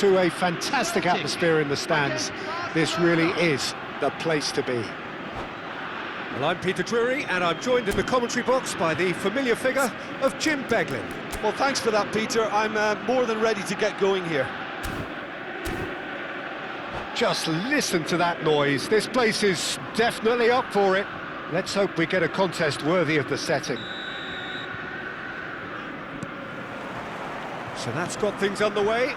to a fantastic atmosphere in the stands. This really is the place to be. Well, I'm Peter Drury, and I'm joined in the commentary box by the familiar figure of Jim Beglin. Well, thanks for that, Peter. I'm more than ready to get going here. Just listen to that noise. This place is definitely up for it. Let's hope we get a contest worthy of the setting. So that's got things underway.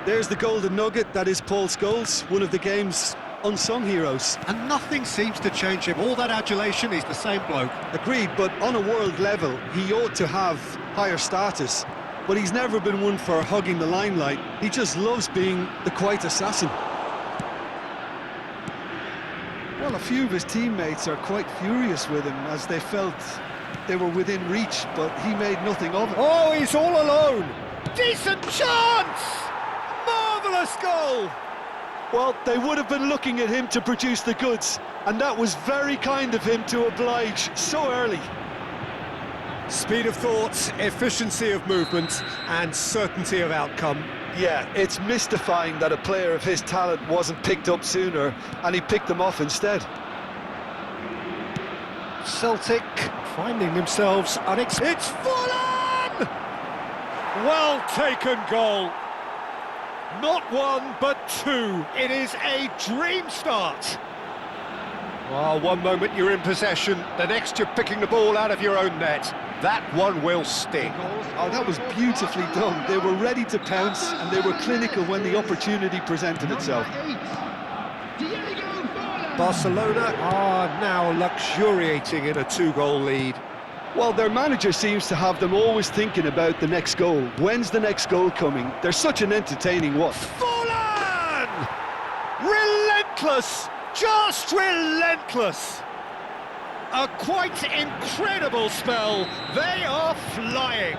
There's the golden nugget, that is Paul Scholes, one of the game's unsung heroes. And nothing seems to change him. All that adulation, he's the same bloke. Agreed, but on a world level, he ought to have higher status. But he's never been one for hugging the limelight. He just loves being the quiet assassin. Well, a few of his teammates are quite furious with him, as they felt they were within reach, but he made nothing of it. Oh, he's all alone! Decent chance! Marvellous goal! Well, they would have been looking at him to produce the goods, and that was very kind of him to oblige so early. Speed of thought, efficiency of movement, and certainty of outcome. Yeah, it's mystifying that a player of his talent wasn't picked up sooner, and he picked them off instead. Celtic finding themselves unexpected. It's Fulham! Well taken goal. Not one, but two. It is a dream start. Well, one moment you're in possession, the next you're picking the ball out of your own net. That one will sting. Oh, that was beautifully done. They were ready to pounce, and they were clinical when the opportunity presented itself. Barcelona are now luxuriating in a two-goal lead. Well, their manager seems to have them always thinking about the next goal. When's the next goal coming? They're such an entertaining watch. Fulham! Relentless! Just relentless! A quite incredible spell. They are flying.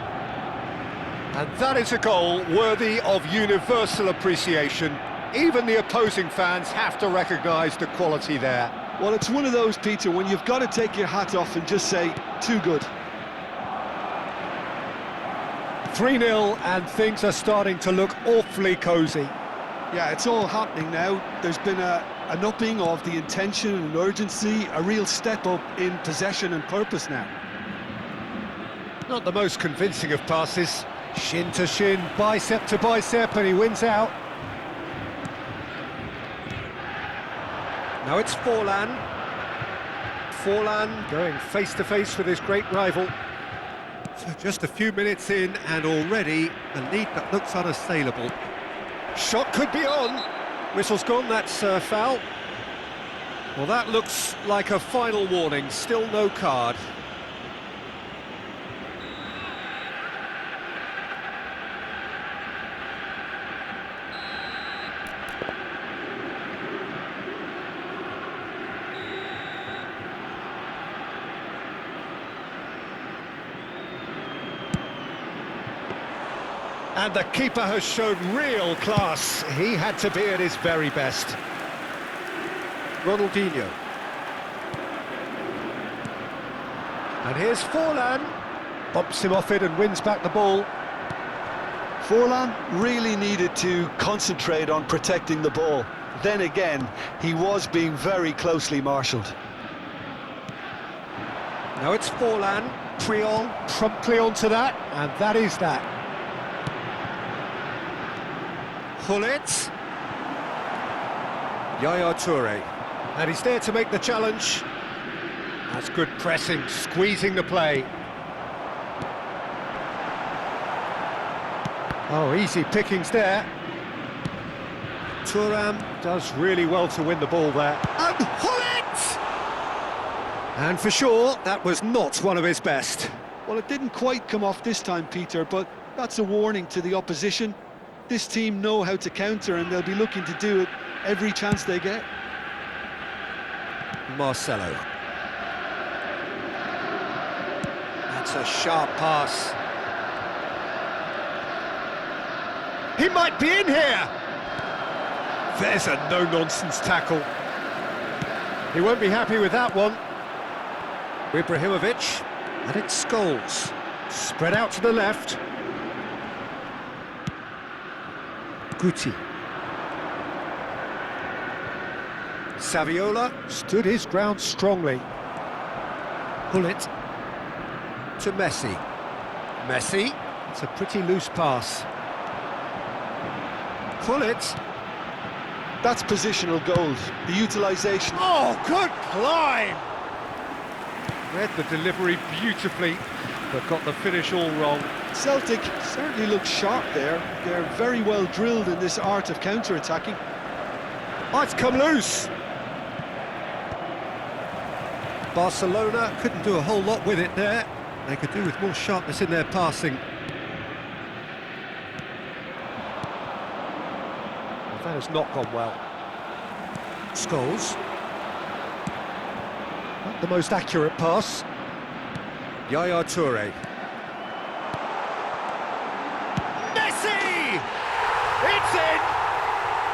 And that is a goal worthy of universal appreciation. Even the opposing fans have to recognise the quality there. Well, it's one of those, Peter, when you've got to take your hat off and just say, too good. 3-0, and things are starting to look awfully cosy. Yeah, it's all happening now. There's been an upping of the intention and urgency, a real step up in possession and purpose now. Not the most convincing of passes. Shin to shin, bicep to bicep, and he wins out. Now it's Forlan. Forlan going face-to-face with his great rival. So just a few minutes in, and already a lead that looks unassailable. Shot could be on. Whistle's gone, that's foul. Well, that looks like a final warning, still no card. And the keeper has shown real class. He had to be at his very best. Ronaldinho. And here's Forlan. Bumps him off it and wins back the ball. Forlan really needed to concentrate on protecting the ball. Then again, he was being very closely marshalled. Now it's Forlan. Triol promptly onto that, and that is that. Hullet. Yaya Toure. And he's there to make the challenge. That's good pressing, squeezing the play. Oh, easy pickings there. Thuram does really well to win the ball there. And Hullet! And for sure, that was not one of his best. Well, it didn't quite come off this time, Peter, but that's a warning to the opposition. This team know how to counter, and they'll be looking to do it every chance they get. Marcelo. That's a sharp pass. He might be in here! There's a no-nonsense tackle. He won't be happy with that one. Ibrahimovic, and it's Scholes. Spread out to the left. Guti. Saviola stood his ground strongly. Bullet to Messi. Messi. It's a pretty loose pass. Bullet. That's positional gold. The utilisation. Oh, good climb! Read the delivery beautifully, but got the finish all wrong. Celtic certainly look sharp there. They're very well drilled in this art of counter-attacking. Oh, it's come loose! Barcelona couldn't do a whole lot with it there. They could do with more sharpness in their passing. Well, that has not gone well. Scholes. Not the most accurate pass. Yaya Toure. Messi! It's in!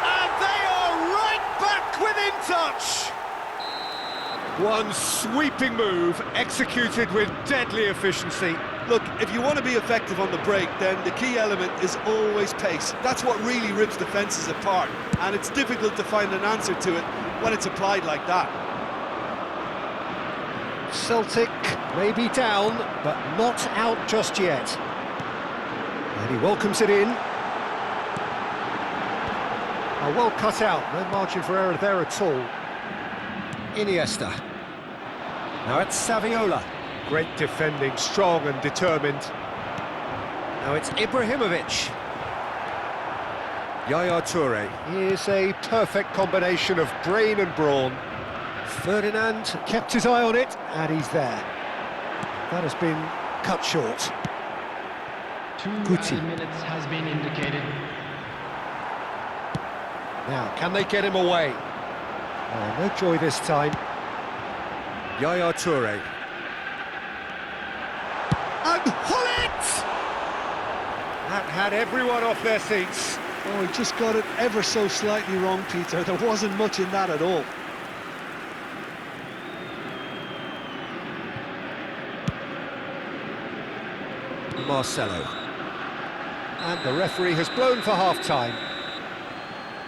And they are right back within touch! One sweeping move, executed with deadly efficiency. Look, if you want to be effective on the break, then the key element is always pace. That's what really rips defences apart, and it's difficult to find an answer to it when it's applied like that. Celtic may be down, but not out just yet. And he welcomes it in. Oh, well cut out, no margin for error there at all. Iniesta. Now it's Saviola. Great defending, strong and determined. Now it's Ibrahimovic. Yaya Toure. Here's a perfect combination of brain and brawn. Ferdinand kept his eye on it, and he's there. That has been cut short. 2 minutes has been indicated. Now, can they get him away? Oh, no joy this time. Yaya Toure. And Hullet! That had everyone off their seats. Oh, he just got it ever so slightly wrong, Peter. There wasn't much in that at all. Marcelo. And the referee has blown for half-time.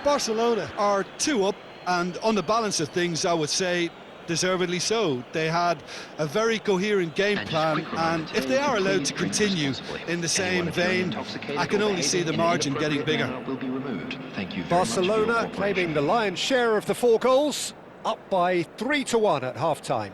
Barcelona are 2 up, and on the balance of things, I would say deservedly so. They had a very coherent game plan, and if they are allowed to continue in the same vein, I can only see the margin getting bigger. Barcelona claiming the lion's share of the 4 goals, up by 3-1 at half-time.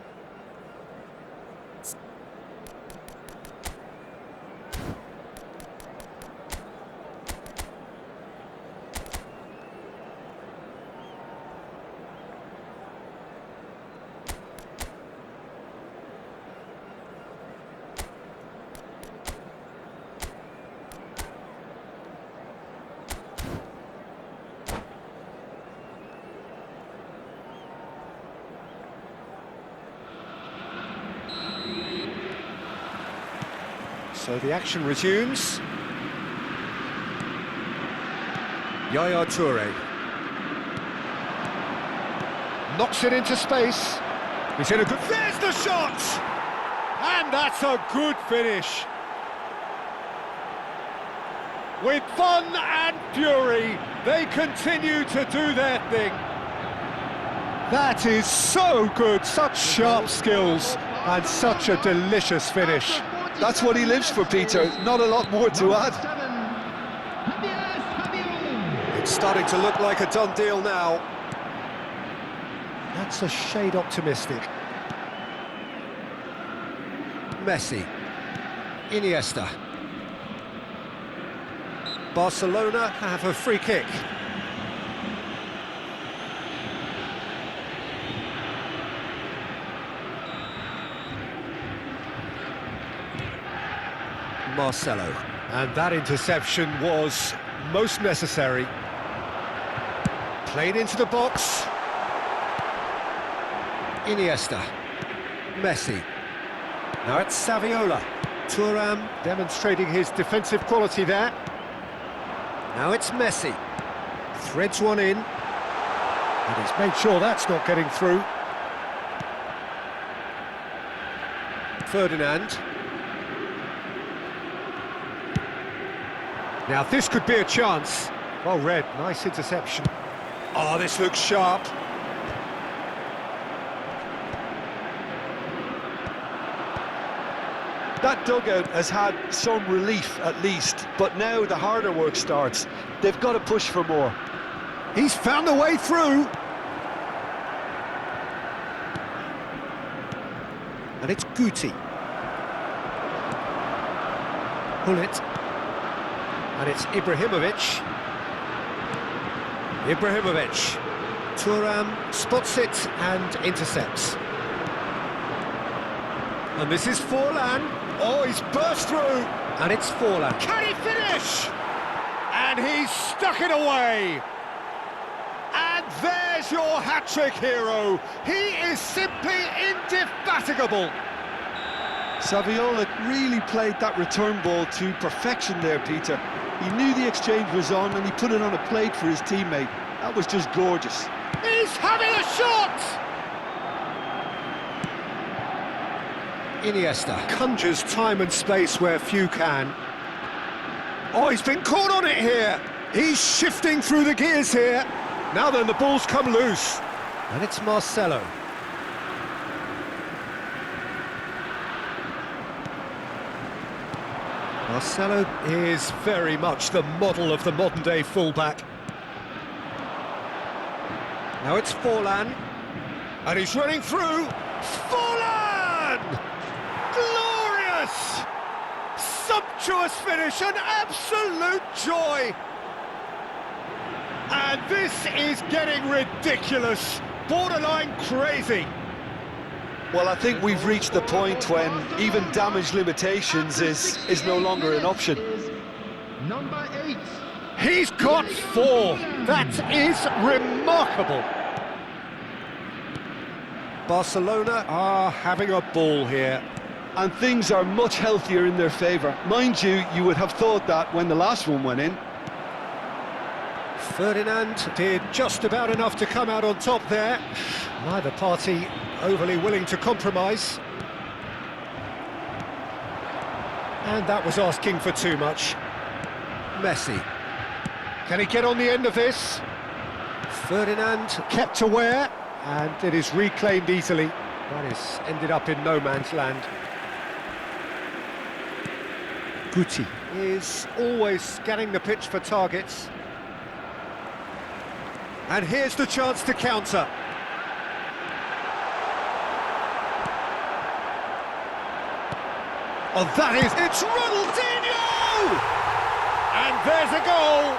So the action resumes. Yaya Toure. Knocks it into space. He's in a good... There's the shot! And that's a good finish. With fun and fury, they continue to do their thing. That is so good, such sharp skills, and such a delicious finish. That's what he lives for, Peter. Not a lot more to add. It's starting to look like a done deal now. That's a shade optimistic. Messi. Iniesta. Barcelona have a free kick. Marcelo. And that interception was most necessary. Played into the box. Iniesta. Messi. Now it's Saviola. Thuram demonstrating his defensive quality there. Now it's Messi. Threads one in. And he's made sure that's not getting through. Ferdinand. Now this could be a chance. Well read, nice interception. Oh, this looks sharp. That dugout has had some relief at least, but now the harder work starts. They've got to push for more. He's found a way through. And it's Guti. Hullet. And it's Ibrahimovic. Ibrahimovic. Thuram spots it and intercepts. And this is Forlan. Oh, he's burst through. And it's Forlan. Can he finish? And he's stuck it away. And there's your hat-trick hero. He is simply indefatigable. Saviola really played that return ball to perfection there, Peter. He knew the exchange was on and he put it on a plate for his teammate. That was just gorgeous. He's having a shot! Iniesta conjures time and space where few can. Oh, he's been caught on it here. He's shifting through the gears here. Now then, the ball's come loose. And it's Marcelo. Marcelo is very much the model of the modern-day fullback. Now it's Forlan. And he's running through. Forlan! Glorious! Sumptuous finish, an absolute joy! And this is getting ridiculous, borderline crazy. Well, I think we've reached the point when even damage limitations is no longer an option. Number 8. He's got 4. That is remarkable. Barcelona are having a ball here. And things are much healthier in their favour. Mind you, you would have thought that when the last one went in. Ferdinand did just about enough to come out on top there. Neither party overly willing to compromise. And that was asking for too much. Messi. Can he get on the end of this? Ferdinand kept aware, and it is reclaimed easily. That is ended up in no man's land. Guti is always scanning the pitch for targets. And here's the chance to counter. Oh, that is... It's Ronaldinho! And there's a goal!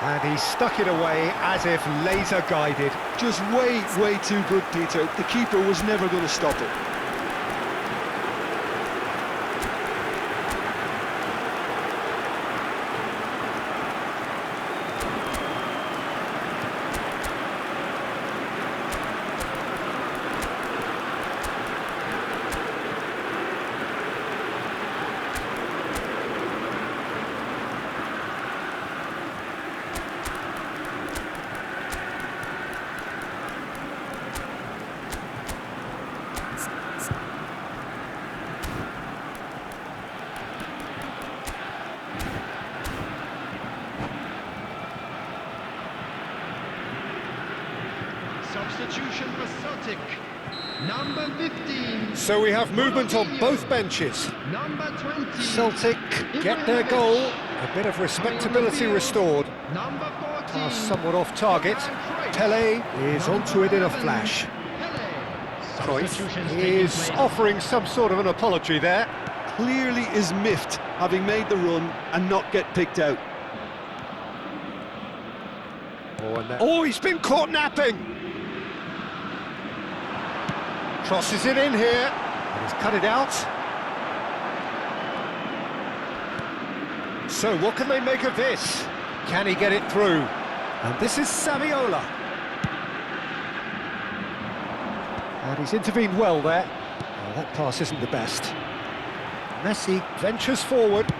And he stuck it away as if laser-guided. Just way too good, Peter. The keeper was never going to stop it. Substitution for Celtic. Number 15. So we have movement on both benches. Number 20. Celtic get their goal. A bit of respectability restored. Number 14. Pass somewhat off target. Pele is onto it in a flash. Cruyff is offering some sort of an apology there. Clearly is miffed, having made the run and not get picked out. Oh, he's been caught napping. Crosses it in here. And he's cut it out. So what can they make of this? Can he get it through? And this is Saviola. And he's intervened well there. Oh, that pass isn't the best. Messi ventures forward.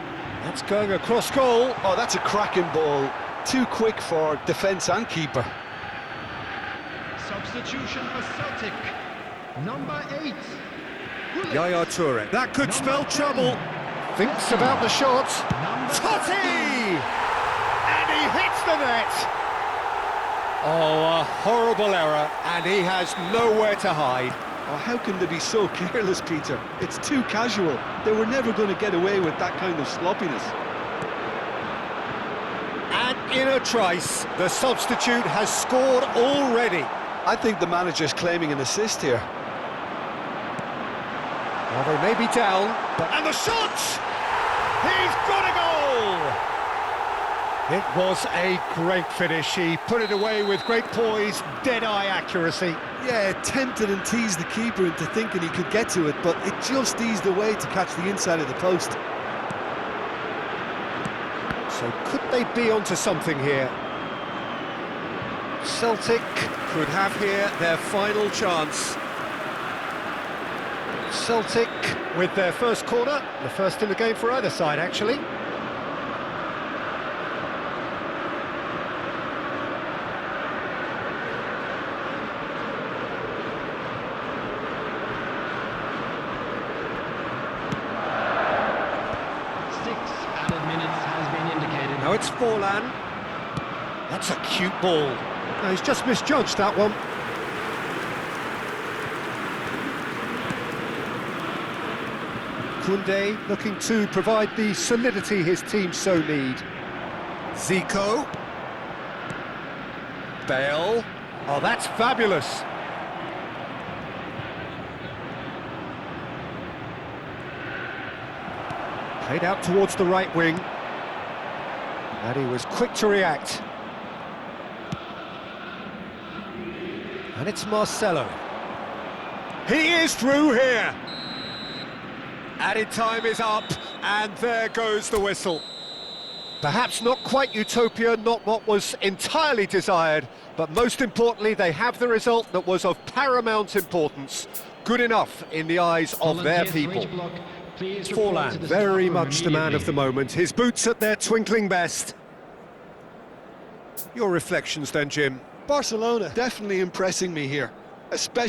That's going across goal. Oh, that's a cracking ball. Too quick for defence and keeper. Substitution for Celtic. Number 8. Yaya Toure. That could spell trouble. Thinks about the shot. Totti! And threat. Oh, a horrible error, and he has nowhere to hide. Oh, how can they be so careless, Peter? It's too casual. They were never going to get away with that kind of sloppiness. And in a trice, the substitute has scored already. I think the manager's claiming an assist here. Well, they may be down, but... And the shot! He's got a goal! It was a great finish. He put it away with great poise, dead-eye accuracy. Yeah, tempted and teased the keeper into thinking he could get to it, but it just eased away to catch the inside of the post. So could they be onto something here? Celtic could have here their final chance. Celtic with their first corner, the first in the game for either side, actually. Now it's Forlan. That's a cute ball. No, he's just misjudged that one. Koundé looking to provide the solidity his team so need. Zico. Bale. Oh, that's fabulous. Played out towards the right wing. And he was quick to react. And it's Marcelo. He is through here. Added time is up, and there goes the whistle. Perhaps not quite utopia, not what was entirely desired, but most importantly, they have the result that was of paramount importance. Good enough in the eyes of their people. Forlan, very much the man of the moment. His boots at their twinkling best. Your reflections then, Jim? Barcelona definitely impressing me here, especially